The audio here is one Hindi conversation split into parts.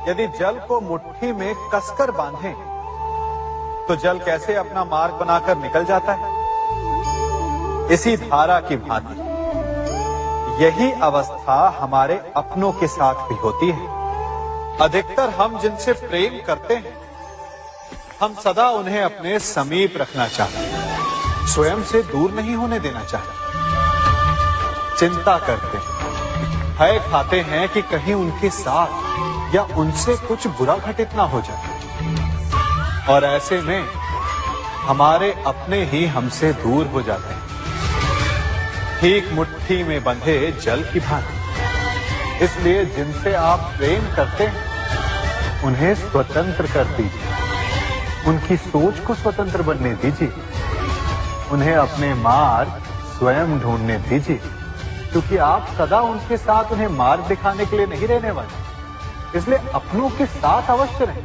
यदि जल को मुट्ठी में कसकर बांधें, तो जल कैसे अपना मार्ग बनाकर निकल जाता है? इसी धारा की भांति यही अवस्था हमारे अपनों के साथ भी होती है। अधिकतर हम जिनसे प्रेम करते हैं, हम सदा उन्हें अपने समीप रखना चाहते हैं, स्वयं से दूर नहीं होने देना चाहते। चिंता करते हैं, भय खाते हैं कि कहीं उनके साथ या उनसे कुछ बुरा घटित ना हो जाए, और ऐसे में हमारे अपने ही हमसे दूर हो जाते हैं, ठीक मुट्ठी में बंधे जल की भांति। इसलिए जिनसे आप प्रेम करते हैं, उन्हें स्वतंत्र कर दीजिए, उनकी सोच को स्वतंत्र बनने दीजिए, उन्हें अपने मार्ग स्वयं ढूंढने दीजिए, क्योंकि आप सदा उनके साथ उन्हें मार्ग दिखाने के लिए नहीं रहने वाले। इसलिए अपनों के साथ अवश्य रहें,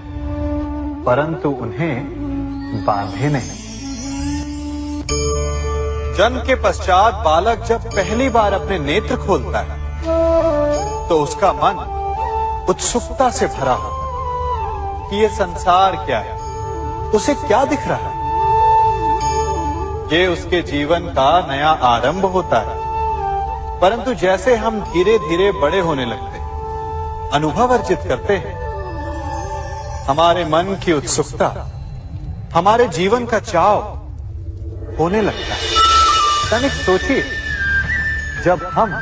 परंतु उन्हें बांधे नहीं। जन्म के पश्चात बालक जब पहली बार अपने नेत्र खोलता है, तो उसका मन उत्सुकता से भरा होता है कि ये संसार क्या है, उसे क्या दिख रहा है। ये उसके जीवन का नया आरंभ होता है। परंतु जैसे हम धीरे धीरे बड़े होने लगते, अनुभव अर्जित करते हैं, हमारे मन की उत्सुकता, हमारे जीवन का चाव होने लगता है। तनिक सोचिए, जब हम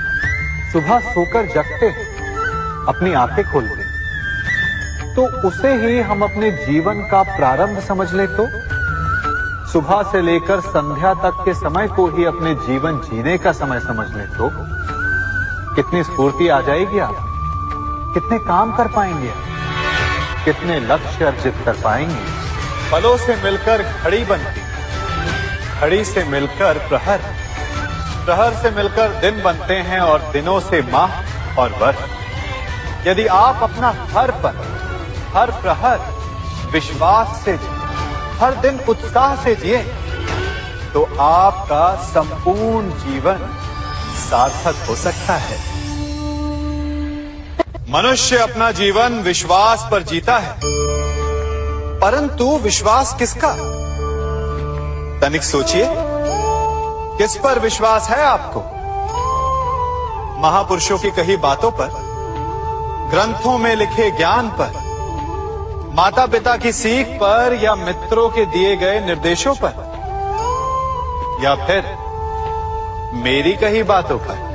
सुबह सोकर जगते हैं, अपनी आंखें खोलते हैं, तो उसे ही हम अपने जीवन का प्रारंभ समझ ले, तो सुबह से लेकर संध्या तक के समय को ही अपने जीवन जीने का समय समझ ले, तो कितनी स्फूर्ति आ जाएगी आप, कितने काम कर पाएंगे, कितने लक्ष्य अर्जित कर पाएंगे। पलों से मिलकर घड़ी बनती, घड़ी से मिलकर प्रहर, प्रहर से मिलकर दिन बनते हैं, और दिनों से माह और वर्ष। यदि आप अपना हर पल, हर प्रहर विश्वास से जिए, हर दिन उत्साह से जिए, तो आपका संपूर्ण जीवन सार्थक हो सकता है। मनुष्य अपना जीवन विश्वास पर जीता है, परंतु विश्वास किसका? तनिक सोचिए, किस पर विश्वास है आपको? महापुरुषों की कही बातों पर, ग्रंथों में लिखे ज्ञान पर, माता पिता की सीख पर, या मित्रों के दिए गए निर्देशों पर, या फिर मेरी कही बातों पर?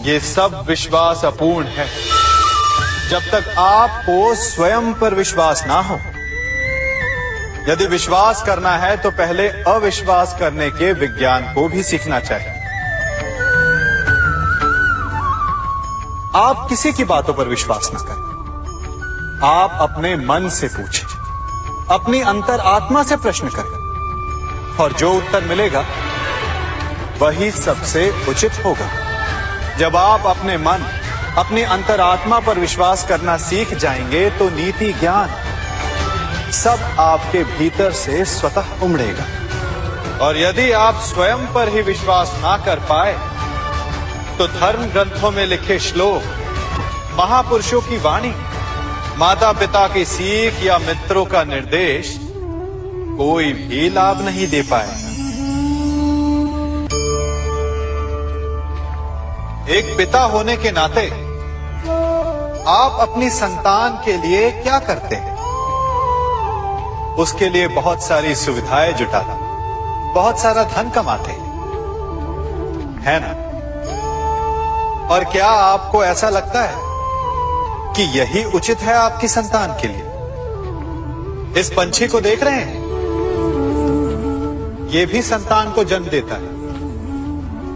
ये सब विश्वास अपूर्ण है, जब तक आपको स्वयं पर विश्वास ना हो। यदि विश्वास करना है, तो पहले अविश्वास करने के विज्ञान को भी सीखना चाहिए। आप किसी की बातों पर विश्वास न करें, आप अपने मन से पूछें, अपनी अंतर आत्मा से प्रश्न करें, और जो उत्तर मिलेगा वही सबसे उचित होगा। जब आप अपने मन, अपनी अंतरात्मा पर विश्वास करना सीख जाएंगे, तो नीति ज्ञान सब आपके भीतर से स्वतः उमड़ेगा। और यदि आप स्वयं पर ही विश्वास ना कर पाए, तो धर्म ग्रंथों में लिखे श्लोक, महापुरुषों की वाणी, माता पिता की सीख या मित्रों का निर्देश कोई भी लाभ नहीं दे पाएगा। एक पिता होने के नाते आप अपनी संतान के लिए क्या करते हैं? उसके लिए बहुत सारी सुविधाएं जुटाते, बहुत सारा धन कमाते हैं, है ना? और क्या आपको ऐसा लगता है कि यही उचित है आपकी संतान के लिए? इस पंछी को देख रहे हैं, ये भी संतान को जन्म देता है,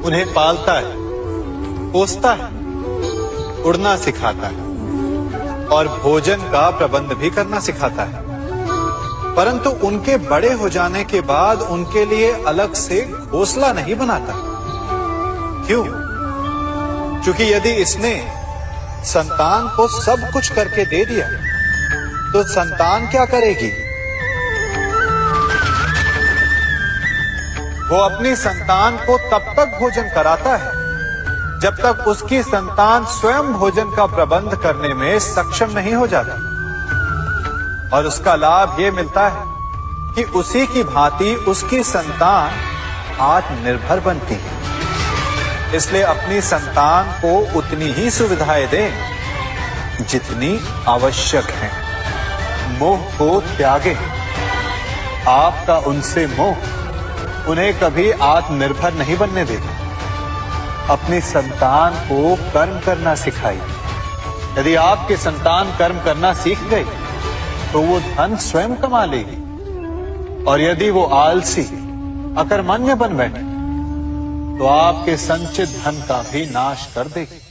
उन्हें पालता है, पोसता है, उड़ना सिखाता है, और भोजन का प्रबंध भी करना सिखाता है। परंतु उनके बड़े हो जाने के बाद उनके लिए अलग से घोंसला नहीं बनाता। क्यों? क्योंकि यदि इसने संतान को सब कुछ करके दे दिया, तो संतान क्या करेगी? वो अपनी संतान को तब तक भोजन कराता है जब तक उसकी संतान स्वयं भोजन का प्रबंध करने में सक्षम नहीं हो जाती। और उसका लाभ ये मिलता है कि उसी की भांति उसकी संतान आत्मनिर्भर बनती है। इसलिए अपनी संतान को उतनी ही सुविधाएं दें जितनी आवश्यक है। मोह को त्यागें। आपका उनसे मोह उन्हें कभी आत्मनिर्भर नहीं बनने देगा। अपनी संतान को कर्म करना सिखाइए। यदि आपकी संतान कर्म करना सीख गई तो वो धन स्वयं कमा लेगी, और यदि वो आलसी अकर्मण्य बन बैठे तो आपके संचित धन का भी नाश कर देगी।